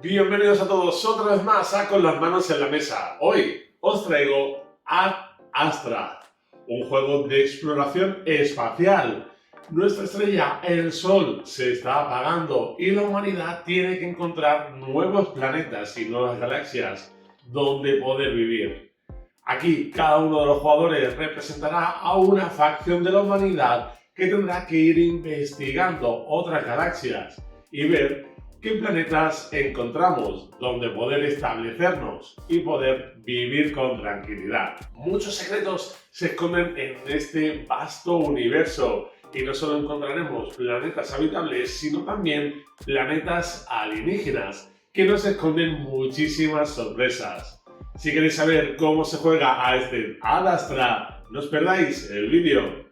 Bienvenidos a todos otra vez más a Con las manos en la mesa. Hoy os traigo Ad Astra, un juego de exploración espacial. Nuestra estrella, el Sol, se está apagando y la humanidad tiene que encontrar nuevos planetas y nuevas galaxias donde poder vivir. Aquí cada uno de los jugadores representará a una facción de la humanidad que tendrá que ir investigando otras galaxias y ver qué planetas encontramos donde poder establecernos y poder vivir con tranquilidad. Muchos secretos se esconden en este vasto universo y no solo encontraremos planetas habitables, sino también planetas alienígenas que nos esconden muchísimas sorpresas. Si queréis saber cómo se juega a este Ad Astra, no os perdáis el vídeo.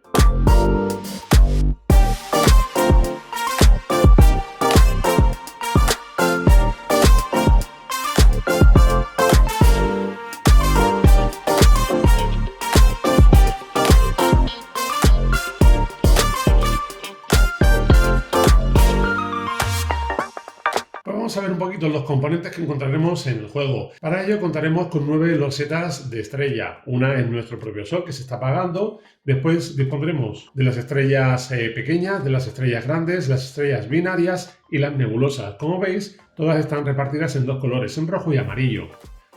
Vamos a ver un poquito los componentes que encontraremos en el juego. Para ello contaremos con 9 losetas de estrella. Una es nuestro propio Sol, que se está apagando. Después dispondremos de las estrellas pequeñas, de las estrellas grandes, las estrellas binarias y las nebulosas. Como veis, todas están repartidas en dos colores, en rojo y amarillo.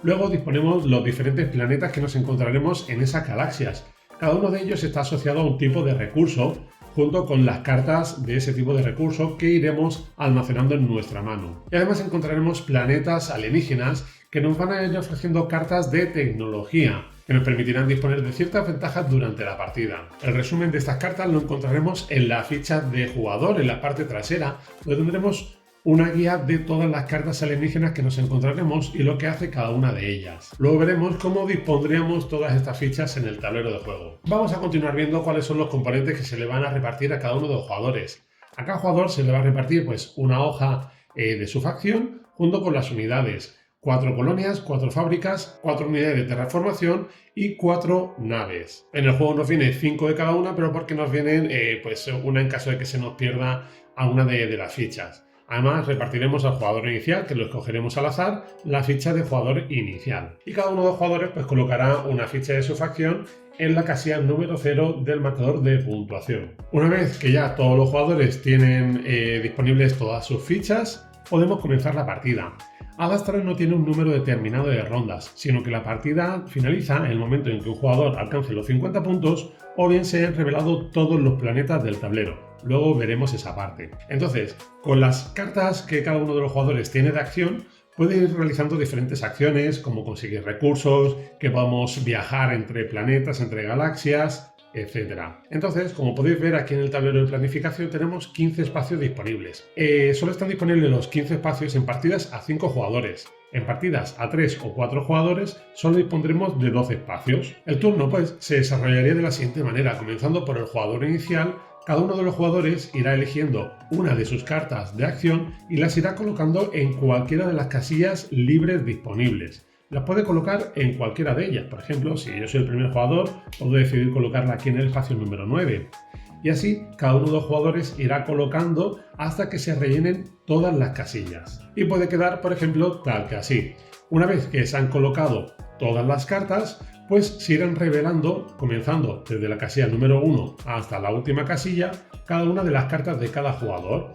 Luego disponemos los diferentes planetas que nos encontraremos en esas galaxias. Cada uno de ellos está asociado a un tipo de recurso, junto con las cartas de ese tipo de recursos que iremos almacenando en nuestra mano. Y además encontraremos planetas alienígenas que nos van a ir ofreciendo cartas de tecnología que nos permitirán disponer de ciertas ventajas durante la partida. El resumen de estas cartas lo encontraremos en la ficha de jugador, en la parte trasera, donde tendremos una guía de todas las cartas alienígenas que nos encontraremos y lo que hace cada una de ellas. Luego veremos cómo dispondríamos todas estas fichas en el tablero de juego. Vamos a continuar viendo cuáles son los componentes que se le van a repartir a cada uno de los jugadores. A cada jugador se le va a repartir una hoja de su facción junto con las unidades. 4 colonias, 4 fábricas, 4 unidades de terraformación y 4 naves. En el juego nos viene 5 de cada una, pero porque nos vienen una en caso de que se nos pierda alguna de las fichas. Además, repartiremos al jugador inicial, que lo escogeremos al azar, la ficha de jugador inicial. Y cada uno de los jugadores colocará una ficha de su facción en la casilla número 0 del marcador de puntuación. Una vez que ya todos los jugadores tienen disponibles todas sus fichas, podemos comenzar la partida. Ad Astra no tiene un número determinado de rondas, sino que la partida finaliza en el momento en que un jugador alcance los 50 puntos o bien se han revelado todos los planetas del tablero. Luego veremos esa parte. Entonces, con las cartas que cada uno de los jugadores tiene de acción, puede ir realizando diferentes acciones, como conseguir recursos, que podamos viajar entre planetas, entre galaxias, etc. Entonces, como podéis ver aquí en el tablero de planificación, tenemos 15 espacios disponibles. Solo están disponibles los 15 espacios en partidas a 5 jugadores. En partidas a 3 o 4 jugadores solo dispondremos de 12 espacios. El turno se desarrollaría de la siguiente manera, comenzando por el jugador inicial. Cada uno de los jugadores irá eligiendo una de sus cartas de acción y las irá colocando en cualquiera de las casillas libres disponibles. Las puede colocar en cualquiera de ellas. Por ejemplo, si yo soy el primer jugador, puedo decidir colocarla aquí en el espacio número 9. Y así, cada uno de los jugadores irá colocando hasta que se rellenen todas las casillas. Y puede quedar, por ejemplo, tal que así. Una vez que se han colocado todas las cartas, se irán revelando, comenzando desde la casilla número 1 hasta la última casilla, cada una de las cartas de cada jugador.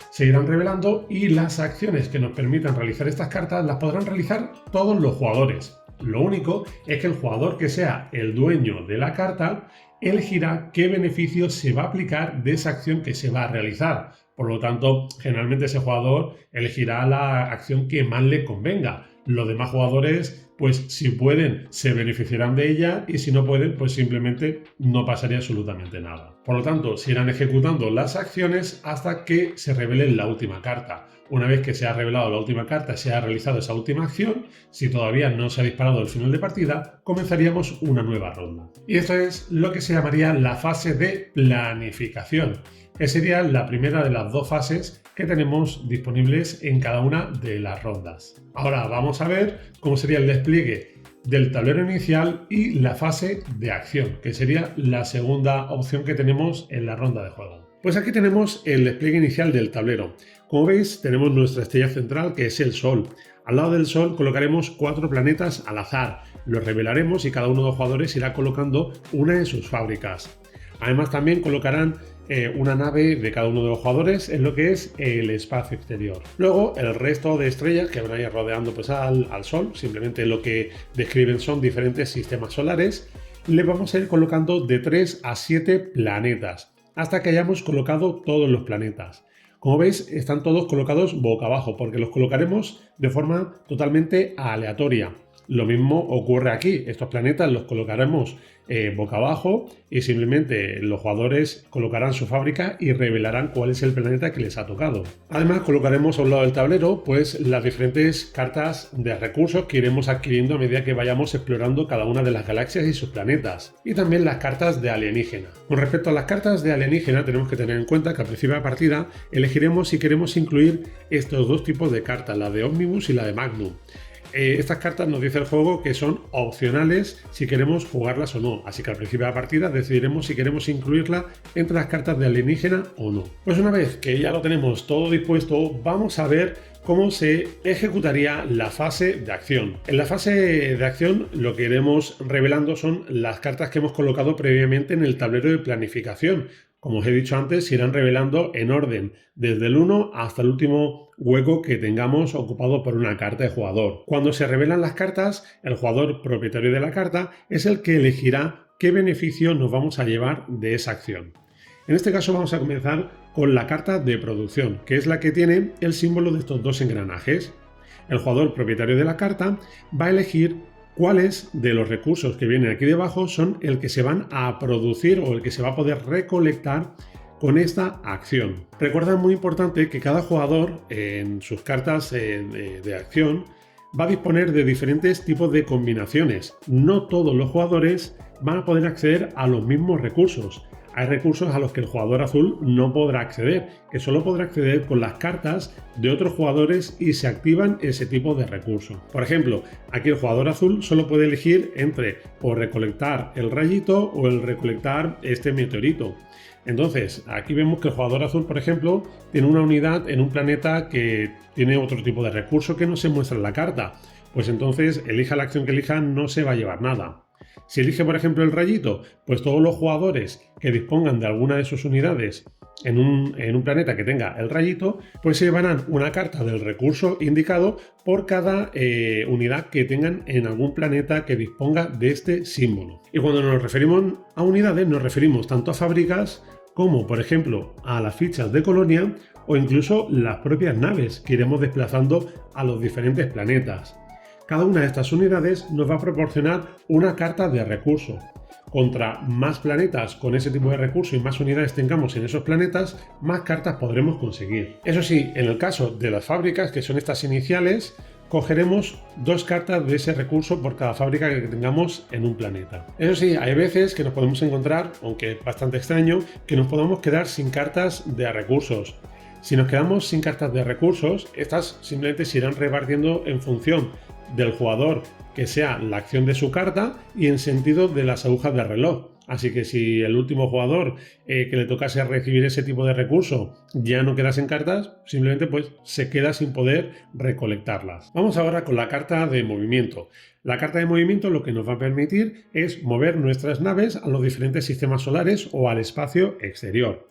Se irán revelando y las acciones que nos permitan realizar estas cartas las podrán realizar todos los jugadores. Lo único es que el jugador que sea el dueño de la carta elegirá qué beneficio se va a aplicar de esa acción que se va a realizar. Por lo tanto, generalmente ese jugador elegirá la acción que más le convenga. Los demás jugadores, si pueden, se beneficiarán de ella y si no pueden, simplemente no pasaría absolutamente nada. Por lo tanto, se irán ejecutando las acciones hasta que se revele la última carta. Una vez que se ha revelado la última carta, se ha realizado esa última acción, si todavía no se ha disparado el final de partida, comenzaríamos una nueva ronda. Y esto es lo que se llamaría la fase de planificación, que sería la primera de las 2 fases que tenemos disponibles en cada una de las rondas. Ahora vamos a ver cómo sería el despliegue del tablero inicial y la fase de acción, que sería la segunda opción que tenemos en la ronda de juego. Pues aquí tenemos el despliegue inicial del tablero. Como veis, tenemos nuestra estrella central, que es el Sol. Al lado del Sol colocaremos 4 planetas al azar. Los revelaremos y cada uno de los jugadores irá colocando una de sus fábricas. Además, también colocarán una nave de cada uno de los jugadores en lo que es el espacio exterior. Luego, el resto de estrellas que van a ir rodeando pues, al Sol, simplemente lo que describen son diferentes sistemas solares, le vamos a ir colocando de 3 a 7 planetas, hasta que hayamos colocado todos los planetas. Como veis, están todos colocados boca abajo, porque los colocaremos de forma totalmente aleatoria. Lo mismo ocurre aquí, estos planetas los colocaremos boca abajo y simplemente los jugadores colocarán su fábrica y revelarán cuál es el planeta que les ha tocado. Además, colocaremos a un lado del tablero pues las diferentes cartas de recursos que iremos adquiriendo a medida que vayamos explorando cada una de las galaxias y sus planetas, y también las cartas de alienígena. Con respecto a las cartas de alienígena, tenemos que tener en cuenta que al principio de la partida elegiremos si queremos incluir estos dos tipos de cartas, la de Omnibus y la de Magnum. Estas cartas nos dice el juego que son opcionales si queremos jugarlas o no, así que al principio de la partida decidiremos si queremos incluirla entre las cartas de alienígena o no. Pues una vez que ya lo tenemos todo dispuesto, vamos a ver cómo se ejecutaría la fase de acción. En la fase de acción lo que iremos revelando son las cartas que hemos colocado previamente en el tablero de planificación. Como os he dicho antes, se irán revelando en orden, desde el 1 hasta el último hueco que tengamos ocupado por una carta de jugador. Cuando se revelan las cartas, el jugador propietario de la carta es el que elegirá qué beneficio nos vamos a llevar de esa acción. En este caso vamos a comenzar con la carta de producción, que es la que tiene el símbolo de estos dos engranajes. El jugador propietario de la carta va a elegir cuáles de los recursos que vienen aquí debajo son el que se van a producir o el que se va a poder recolectar con esta acción. Recuerda, muy importante, que cada jugador en sus cartas de acción va a disponer de diferentes tipos de combinaciones. No todos los jugadores van a poder acceder a los mismos recursos. Hay recursos a los que el jugador azul no podrá acceder, que solo podrá acceder con las cartas de otros jugadores y se activan ese tipo de recursos. Por ejemplo, aquí el jugador azul solo puede elegir entre o recolectar el rayito o el recolectar este meteorito. Entonces, aquí vemos que el jugador azul, por ejemplo, tiene una unidad en un planeta que tiene otro tipo de recurso que no se muestra en la carta. Pues entonces, elija la acción que elija, no se va a llevar nada. Si elige, por ejemplo, el rayito, pues todos los jugadores que dispongan de alguna de sus unidades en un planeta que tenga el rayito, pues se llevarán una carta del recurso indicado por cada unidad que tengan en algún planeta que disponga de este símbolo. Y cuando nos referimos a unidades, nos referimos tanto a fábricas como, por ejemplo, a las fichas de colonia o incluso las propias naves que iremos desplazando a los diferentes planetas. Cada una de estas unidades nos va a proporcionar una carta de recurso. Contra más planetas con ese tipo de recurso y más unidades tengamos en esos planetas, más cartas podremos conseguir. Eso sí, en el caso de las fábricas, que son estas iniciales, cogeremos 2 cartas de ese recurso por cada fábrica que tengamos en un planeta. Eso sí, hay veces que nos podemos encontrar, aunque es bastante extraño, que nos podamos quedar sin cartas de recursos. Si nos quedamos sin cartas de recursos, estas simplemente se irán repartiendo en función del jugador que sea la acción de su carta y en sentido de las agujas del reloj. Así que si el último jugador que le tocase recibir ese tipo de recurso ya no queda sin cartas, simplemente pues se queda sin poder recolectarlas. Vamos ahora con la carta de movimiento. La carta de movimiento lo que nos va a permitir es mover nuestras naves a los diferentes sistemas solares o al espacio exterior.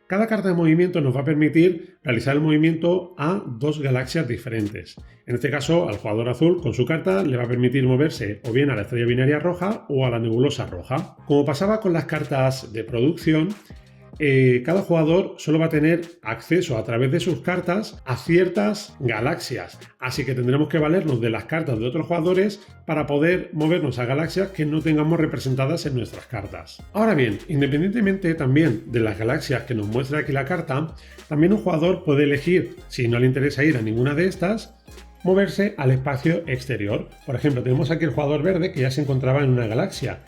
Cada carta de movimiento nos va a permitir realizar el movimiento a 2 galaxias diferentes. En este caso, al jugador azul con su carta le va a permitir moverse o bien a la estrella binaria roja o a la nebulosa roja. Como pasaba con las cartas de producción, cada jugador solo va a tener acceso a través de sus cartas a ciertas galaxias, así que tendremos que valernos de las cartas de otros jugadores para poder movernos a galaxias que no tengamos representadas en nuestras cartas. Ahora bien, independientemente también de las galaxias que nos muestra aquí la carta, también un jugador puede elegir, si no le interesa ir a ninguna de estas, moverse al espacio exterior. Por ejemplo, tenemos aquí el jugador verde que ya se encontraba en una galaxia,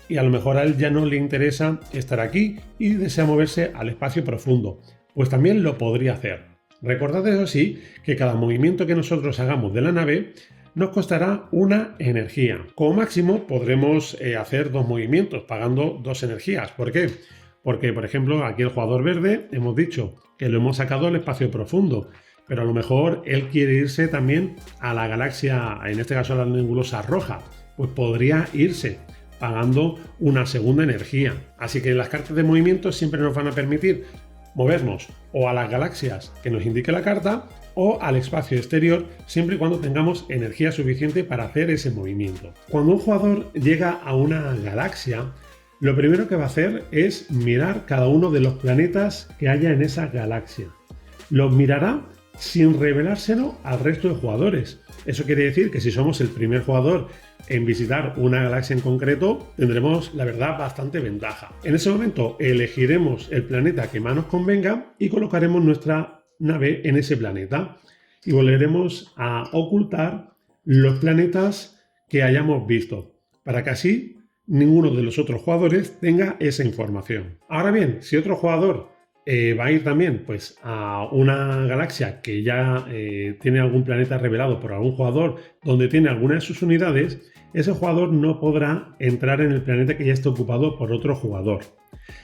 y a lo mejor a él ya no le interesa estar aquí y desea moverse al espacio profundo, pues también lo podría hacer. Recordad, eso sí, que cada movimiento que nosotros hagamos de la nave nos costará una energía. Como máximo podremos hacer 2 movimientos pagando 2 energías. ¿Por qué? Porque, por ejemplo, aquí el jugador verde hemos dicho que lo hemos sacado al espacio profundo, pero a lo mejor él quiere irse también a la galaxia, en este caso a la nebulosa roja, pues podría irse pagando una segunda energía. Así que las cartas de movimiento siempre nos van a permitir movernos o a las galaxias que nos indique la carta o al espacio exterior, siempre y cuando tengamos energía suficiente para hacer ese movimiento. Cuando un jugador llega a una galaxia, lo primero que va a hacer es mirar cada uno de los planetas que haya en esa galaxia. Los mirará sin revelárselo al resto de jugadores. Eso quiere decir que si somos el primer jugador en visitar una galaxia en concreto, tendremos, la verdad, bastante ventaja. En ese momento elegiremos el planeta que más nos convenga y colocaremos nuestra nave en ese planeta y volveremos a ocultar los planetas que hayamos visto, para que así ninguno de los otros jugadores tenga esa información. Ahora bien, si otro jugador va a ir también pues, a una galaxia que ya tiene algún planeta revelado por algún jugador donde tiene alguna de sus unidades, ese jugador no podrá entrar en el planeta que ya está ocupado por otro jugador.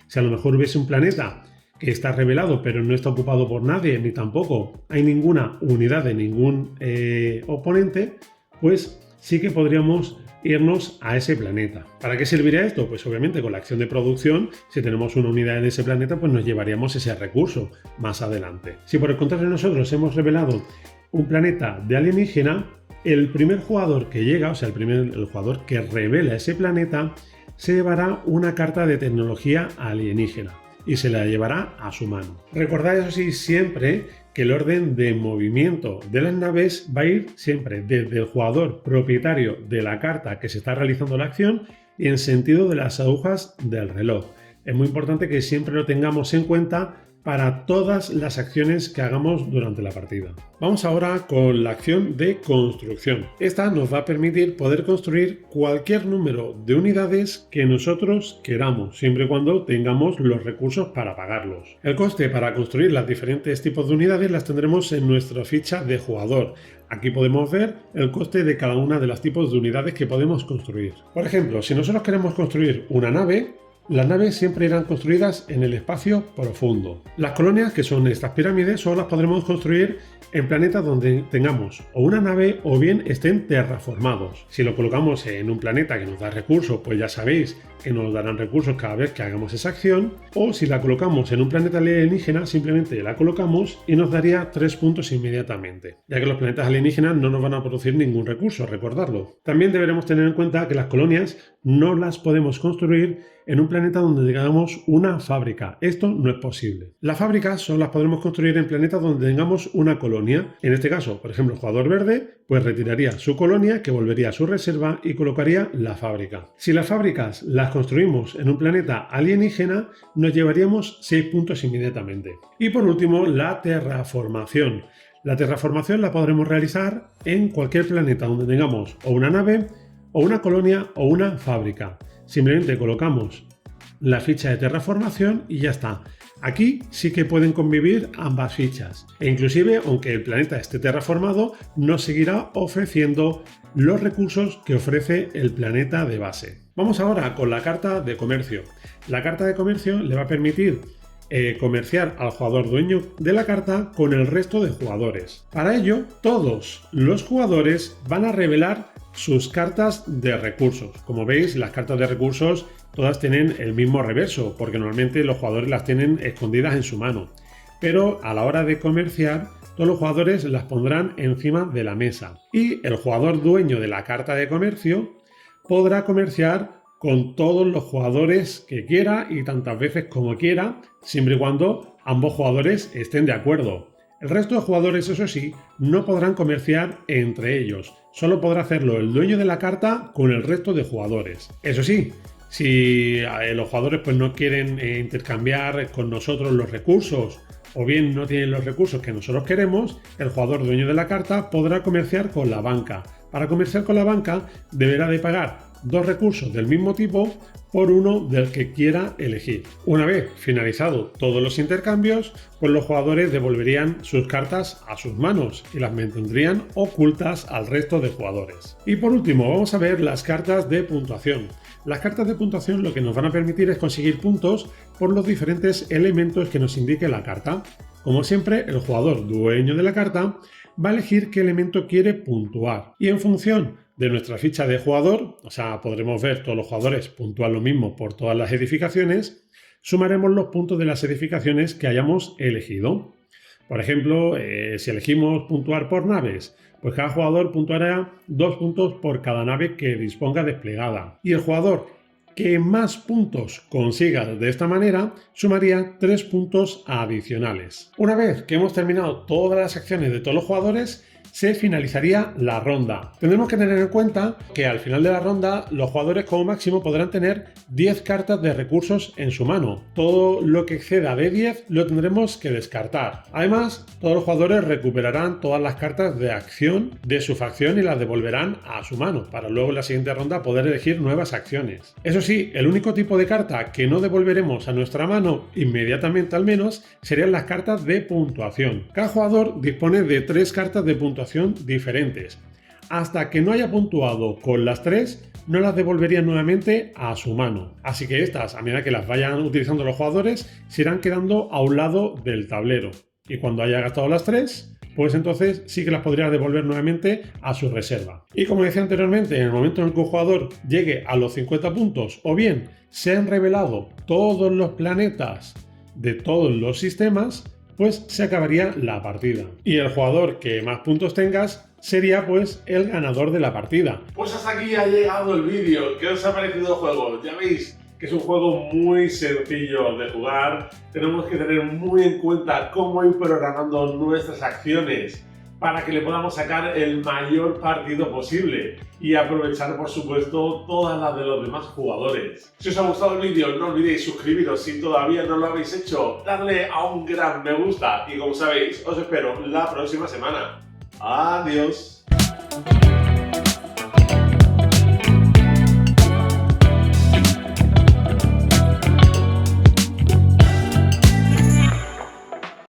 Si a lo mejor hubiese un planeta que está revelado pero no está ocupado por nadie, ni tampoco hay ninguna unidad de ningún oponente, pues sí que podríamos irnos a ese planeta. ¿Para qué serviría esto? Pues obviamente con la acción de producción, si tenemos una unidad en ese planeta, pues nos llevaríamos ese recurso más adelante. Si por el contrario nosotros hemos revelado un planeta de alienígena, el primer jugador que llega, o sea, el jugador que revela ese planeta, se llevará una carta de tecnología alienígena y se la llevará a su mano. Recordad eso sí siempre que el orden de movimiento de las naves va a ir siempre desde el jugador propietario de la carta que se está realizando la acción y en sentido de las agujas del reloj. Es muy importante que siempre lo tengamos en cuenta para todas las acciones que hagamos durante la partida. Vamos ahora con la acción de construcción. Esta nos va a permitir poder construir cualquier número de unidades que nosotros queramos, siempre y cuando tengamos los recursos para pagarlos. El coste para construir los diferentes tipos de unidades las tendremos en nuestra ficha de jugador. Aquí podemos ver el coste de cada una de los tipos de unidades que podemos construir. Por ejemplo, si nosotros queremos construir una nave, las naves siempre irán construidas en el espacio profundo. Las colonias, que son estas pirámides, solo las podremos construir en planetas donde tengamos o una nave o bien estén terraformados. Si lo colocamos en un planeta que nos da recursos, pues ya sabéis que nos darán recursos cada vez que hagamos esa acción. O si la colocamos en un planeta alienígena, simplemente la colocamos y nos daría 3 puntos inmediatamente, ya que los planetas alienígenas no nos van a producir ningún recurso, recordadlo. También deberemos tener en cuenta que las colonias no las podemos construir en un planeta donde tengamos una fábrica. Esto no es posible. Las fábricas solo las podremos construir en planetas donde tengamos una colonia. En este caso, por ejemplo, el jugador verde pues retiraría su colonia, que volvería a su reserva y colocaría la fábrica. Si las fábricas las construimos en un planeta alienígena, nos llevaríamos 6 puntos inmediatamente. Y por último, la terraformación. La terraformación la podremos realizar en cualquier planeta donde tengamos o una nave, o una colonia o una fábrica. Simplemente colocamos la ficha de terraformación y ya está. Aquí sí que pueden convivir ambas fichas. E inclusive, aunque el planeta esté terraformado, nos seguirá ofreciendo los recursos que ofrece el planeta de base. Vamos ahora con la carta de comercio. La carta de comercio le va a permitir comerciar al jugador dueño de la carta con el resto de jugadores. Para ello, todos los jugadores van a revelar sus cartas de recursos. Como veis, las cartas de recursos todas tienen el mismo reverso, porque normalmente los jugadores las tienen escondidas en su mano. Pero a la hora de comerciar, todos los jugadores las pondrán encima de la mesa. Y el jugador dueño de la carta de comercio podrá comerciar con todos los jugadores que quiera y tantas veces como quiera, siempre y cuando ambos jugadores estén de acuerdo. El resto de jugadores, eso sí, no podrán comerciar entre ellos. Solo podrá hacerlo el dueño de la carta con el resto de jugadores. Eso sí, si los jugadores pues, no quieren intercambiar con nosotros los recursos o bien no tienen los recursos que nosotros queremos, el jugador dueño de la carta podrá comerciar con la banca. Para comerciar con la banca deberá de pagar 2 recursos del mismo tipo por uno del que quiera elegir. Una vez finalizado todos los intercambios, pues los jugadores devolverían sus cartas a sus manos y las mantendrían ocultas al resto de jugadores. Y por último, vamos a ver las cartas de puntuación. Las cartas de puntuación lo que nos van a permitir es conseguir puntos por los diferentes elementos que nos indique la carta. Como siempre, el jugador dueño de la carta va a elegir qué elemento quiere puntuar y en función de nuestra ficha de jugador, o sea, podremos ver todos los jugadores puntuar lo mismo por todas las edificaciones, sumaremos los puntos de las edificaciones que hayamos elegido. Por ejemplo, si elegimos puntuar por naves, pues cada jugador puntuará 2 puntos por cada nave que disponga desplegada. Y el jugador que más puntos consiga de esta manera sumaría 3 puntos adicionales. Una vez que hemos terminado todas las acciones de todos los jugadores, se finalizaría la ronda. Tendremos que tener en cuenta que al final de la ronda los jugadores como máximo podrán tener 10 cartas de recursos en su mano. Todo lo que exceda de 10 lo tendremos que descartar. Además, todos los jugadores recuperarán todas las cartas de acción de su facción y las devolverán a su mano para luego en la siguiente ronda poder elegir nuevas acciones. Eso sí, el único tipo de carta que no devolveremos a nuestra mano inmediatamente al menos serían las cartas de puntuación. Cada jugador dispone de 3 cartas de puntuación diferentes. Hasta que no haya puntuado con las 3, no las devolvería nuevamente a su mano. Así que estas, a medida que las vayan utilizando los jugadores, se irán quedando a un lado del tablero. Y cuando haya gastado las 3, pues entonces sí que las podría devolver nuevamente a su reserva. Y como decía anteriormente, en el momento en el que un jugador llegue a los 50 puntos o bien se han revelado todos los planetas de todos los sistemas, pues se acabaría la partida. Y el jugador que más puntos tengas sería pues el ganador de la partida. Pues hasta aquí ha llegado el vídeo. ¿Qué os ha parecido el juego? Ya veis que es un juego muy sencillo de jugar. Tenemos que tener muy en cuenta cómo ir programando nuestras acciones para que le podamos sacar el mayor partido posible y aprovechar, por supuesto, todas las de los demás jugadores. Si os ha gustado el vídeo, no olvidéis suscribiros si todavía no lo habéis hecho, darle a un gran me gusta y, como sabéis, os espero la próxima semana. ¡Adiós!